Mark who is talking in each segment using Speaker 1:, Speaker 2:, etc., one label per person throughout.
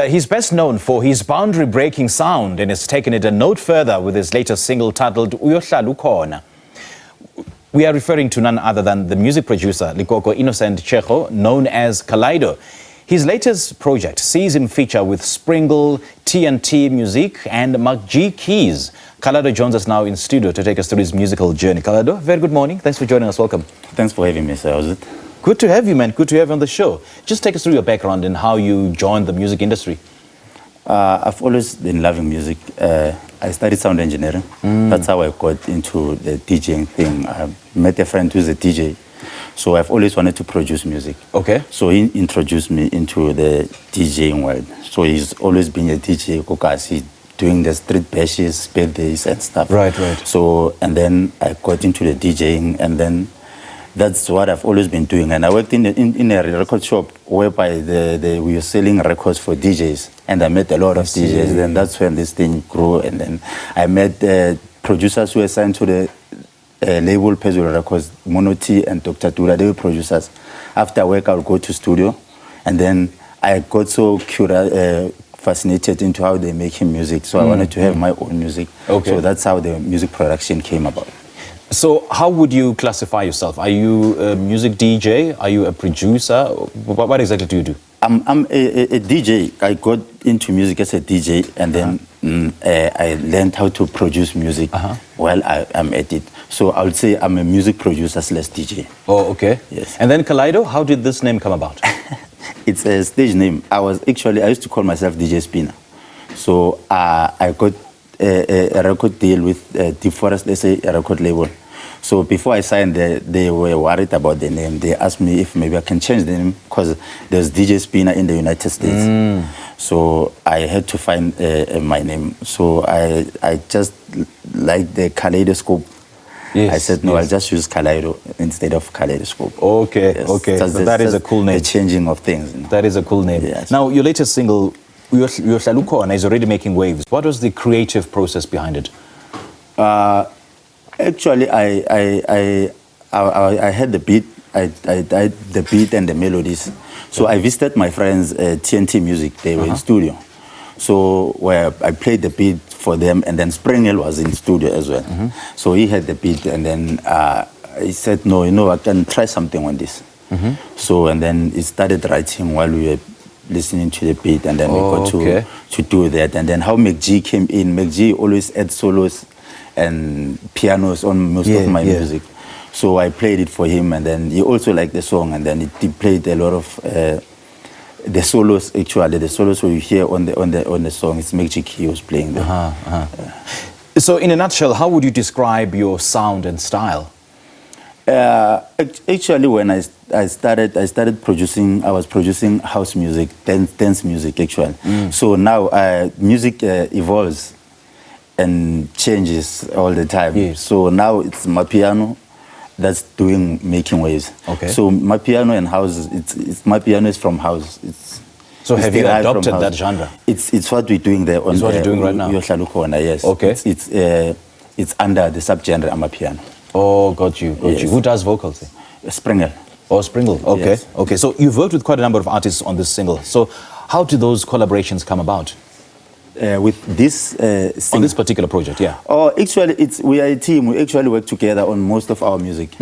Speaker 1: He's best known for his boundary-breaking sound and has taken it a note further with his latest single titled Uyohlal Ukhona. We are referring to none other than the music producer Lekoko Innocent Chego, known as Kaleido. His latest project sees him feature with Springle, T&T MuziQ and McGee Keys. Kaleido joins us now in studio to take us through his musical journey. Kaleido, very good morning. Thanks for joining us. Welcome.
Speaker 2: Thanks for having me, sir. How's it?
Speaker 1: Good to have you, man. Good to have you on the show. Just take us through your background and how you joined the music industry.
Speaker 2: I've always been loving music. I studied sound engineering. That's how I got into the DJing thing. I met a friend who's a DJ. So I've always wanted to produce music.
Speaker 1: Okay.
Speaker 2: So he introduced me into the DJing world. So he's always been a DJ, Kokasi, doing the street bashes, birthdays and stuff.
Speaker 1: Right.
Speaker 2: So, and then I got into the DJing, and then that's what I've always been doing. And I worked in a record shop whereby we were selling records for DJs. And I met a lot of DJs. And that's when this thing grew. And then I met producers who were signed to the label Pezzo Records, Mono T and Dr. Dura. They were producers. After work, I would go to studio. And then I got so fascinated into how they make music. So I wanted to have my own music.
Speaker 1: Okay.
Speaker 2: So that's how the music production came about.
Speaker 1: So how would you classify yourself? Are you a music DJ? Are you a producer? What exactly do you do?
Speaker 2: I'm a DJ. I got into music as a DJ, and then I learned how to produce music while I'm at it. So I would say I'm a music producer / DJ.
Speaker 1: Oh, okay.
Speaker 2: Yes.
Speaker 1: And then Kaleido, how did this name come about?
Speaker 2: It's a stage name. I used to call myself DJ Spinner. So I got a record deal with DeForest SA, a record label. So before I signed, they were worried about the name. They asked me if maybe I can change the name because there's DJ Spinner in the United States. So I had to find my name. So I just liked the kaleidoscope.
Speaker 1: Yes,
Speaker 2: I said, no, I'll just use Kaleido instead of kaleidoscope.
Speaker 1: Okay,
Speaker 2: yes.
Speaker 1: okay. So that is a cool name.
Speaker 2: The changing of things. You know?
Speaker 1: That is a cool name.
Speaker 2: Yes.
Speaker 1: Now, your latest single, Uyohlal Ukhona, is already making waves. What was the creative process behind it?
Speaker 2: Actually, I had the beat. I had the beat and the melodies. So I visited my friends at T&T MuziQ. They were in studio. So where I played the beat for them, and then Springle was in studio as well. So he had the beat, and then he said, no, you know, I can try something on this. So, and then he started writing while we were listening to the beat, and then we got to do that. And then how McGee came in. McGee always adds solos and pianos on most of my music. So I played it for him, and then he also liked the song, and then he played a lot of the solos. Actually, the solos you hear on the song, it's McGee Keys who's playing them.
Speaker 1: So in a nutshell, how would you describe your sound and style?
Speaker 2: Actually, when I started producing, I was producing house music, dance music actually. So now music evolves and changes all the time.
Speaker 1: Yes.
Speaker 2: So now it's my piano that's making waves.
Speaker 1: Okay.
Speaker 2: So my piano and house, my piano is from house.
Speaker 1: So have you adopted that genre?
Speaker 2: It's what we're doing there.
Speaker 1: It's what you're doing right now?
Speaker 2: Uyohlal Ukhona, yes.
Speaker 1: Okay.
Speaker 2: It's under the subgenre Amapiano.
Speaker 1: Oh, got you. Who does vocals?
Speaker 2: Springle.
Speaker 1: Oh, Springle. Okay.
Speaker 2: Yes.
Speaker 1: Okay. So you've worked with quite a number of artists on this single. So how did those collaborations come about?
Speaker 2: With this
Speaker 1: on this particular project, yeah.
Speaker 2: Oh, actually, we are a team. We actually work together on most of our music.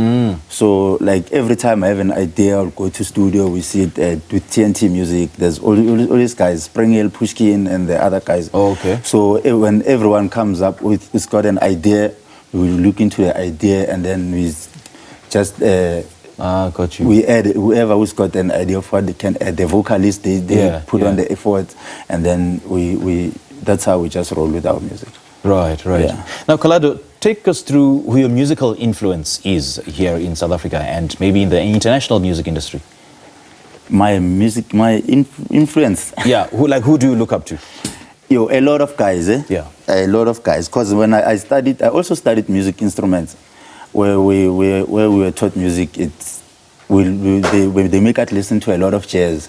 Speaker 2: So, like every time I have an idea, I'll go to studio. We see it with T&T MuziQ. There's all these guys, Springle, Pushkin, and the other guys.
Speaker 1: Oh, okay.
Speaker 2: So when everyone comes up with, it's got an idea, we look into the idea, and then we just
Speaker 1: got you.
Speaker 2: we add whoever who's got an idea of what they can add. The vocalist, they put on the effort, and then we that's how we just roll with our music.
Speaker 1: Right. Yeah. Now, Kaleido, take us through who your musical influence is here in South Africa and maybe in the international music industry.
Speaker 2: My influence.
Speaker 1: Yeah. Who do you look up to?
Speaker 2: A lot of guys.
Speaker 1: Yeah.
Speaker 2: A lot of guys. Because when I also studied music instruments, where we were taught music. They make us listen to a lot of jazz.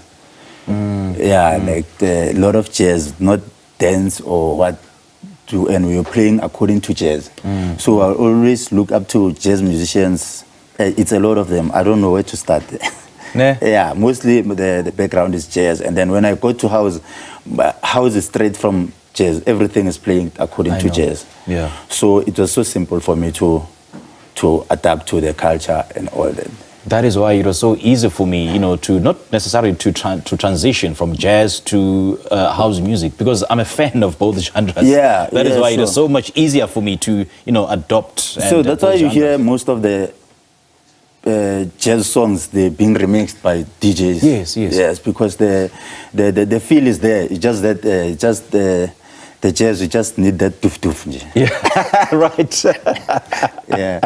Speaker 2: Like a lot of jazz, not dance or what, and we were playing according to jazz. So I always look up to jazz musicians. It's a lot of them. I don't know where to start.
Speaker 1: Yeah,
Speaker 2: mostly the background is jazz. And then when I go to house, house is straight from jazz. Everything is playing according to jazz.
Speaker 1: Yeah.
Speaker 2: So it was so simple for me to adapt to the culture and all that.
Speaker 1: That is why it was so easy for me, you know, to not necessarily to transition from jazz to house music, because I'm a fan of both genres.
Speaker 2: Yeah,
Speaker 1: that is why it is so much easier for me to, you know, adopt.
Speaker 2: So that's why you hear most of the jazz songs, they're being remixed by DJs. Yes, because the feel is there. It's just that the jazz, we just need that doof doof.
Speaker 1: Yeah, right.
Speaker 2: Yeah.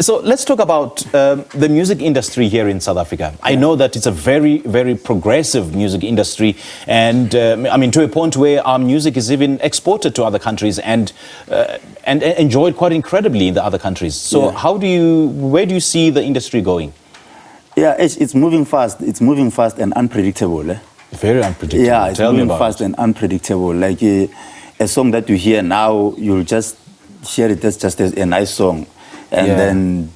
Speaker 1: So let's talk about the music industry here in South Africa. I know that it's a very, very progressive music industry, and I mean, to a point where our music is even exported to other countries and enjoyed quite incredibly in the other countries. So where do you see the industry going? Yeah,
Speaker 2: it's moving fast. It's moving fast and unpredictable.
Speaker 1: Very unpredictable.
Speaker 2: Yeah, it's moving fast and unpredictable. Like a song that you hear now, you'll just hear it as just a nice song, and then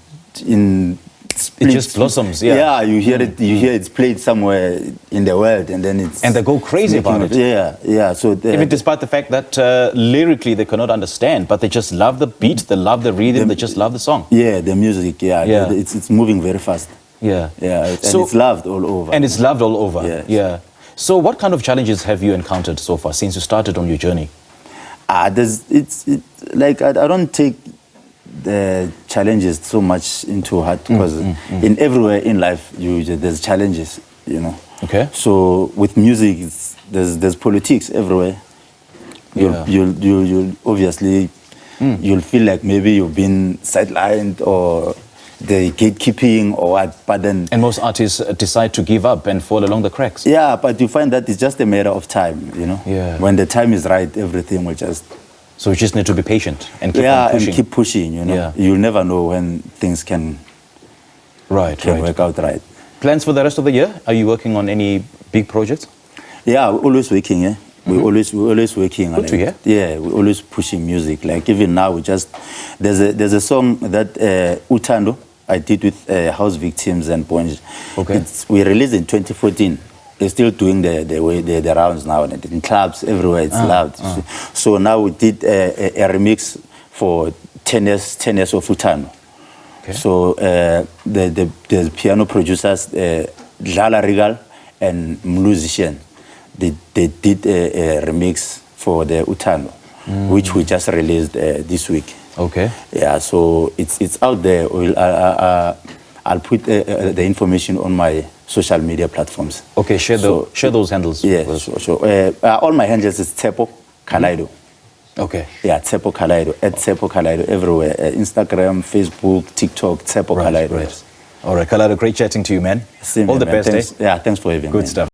Speaker 1: it just blossoms.
Speaker 2: Yeah, you hear it. You hear it's played somewhere in the world, and then
Speaker 1: they go crazy about it.
Speaker 2: Yeah. So
Speaker 1: even despite the fact that lyrically they cannot understand, but they just love the beat, they love the rhythm, they just love the song.
Speaker 2: Yeah, the music. Yeah. It's moving very fast.
Speaker 1: Yeah.
Speaker 2: And it's loved all over.
Speaker 1: And it's loved all over.
Speaker 2: Yes.
Speaker 1: Yeah. So what kind of challenges have you encountered so far since you started on your journey?
Speaker 2: Like I don't take the challenges so much into heart, because in everywhere in life there's challenges, you know.
Speaker 1: Okay.
Speaker 2: So with music, there's politics everywhere. You'll obviously you'll feel like maybe you've been sidelined or the gatekeeping or what, but then...
Speaker 1: And most artists decide to give up and fall along the cracks.
Speaker 2: Yeah, but you find that it's just a matter of time, you know?
Speaker 1: Yeah.
Speaker 2: When the time is right, everything will just...
Speaker 1: So you just need to be patient and keep on pushing.
Speaker 2: And keep pushing, you know? Yeah. You'll never know when things can work out right.
Speaker 1: Plans for the rest of the year? Are you working on any big projects?
Speaker 2: Yeah, we're always working, yeah? We're always working.
Speaker 1: Good to hear.
Speaker 2: Yeah, we're always pushing music. Like even now, there's a song that Utando I did with House Victims and Bonj.
Speaker 1: Okay.
Speaker 2: We released in 2014. They're still doing the rounds now, and in clubs everywhere. It's loved. So now we did a remix for 10 years of Utando.
Speaker 1: Okay.
Speaker 2: So the piano producers, Dlala Regal and musician, they did a remix for the Utando, which we just released this week.
Speaker 1: Okay.
Speaker 2: Yeah, so it's out there. I'll put the information on my social media platforms.
Speaker 1: Okay, share those handles.
Speaker 2: Yeah, sure. All my handles is Tsepo Kaleido.
Speaker 1: Okay.
Speaker 2: Yeah, Tsepo Kaleido, at Tsepo Kaleido everywhere. Instagram, Facebook, TikTok, Tsepo Kaleido.
Speaker 1: Right. All right, Kaleido, great chatting to you, man.
Speaker 2: Same,
Speaker 1: all the
Speaker 2: man.
Speaker 1: best,
Speaker 2: Thanks. Yeah, thanks for having me.
Speaker 1: Good stuff.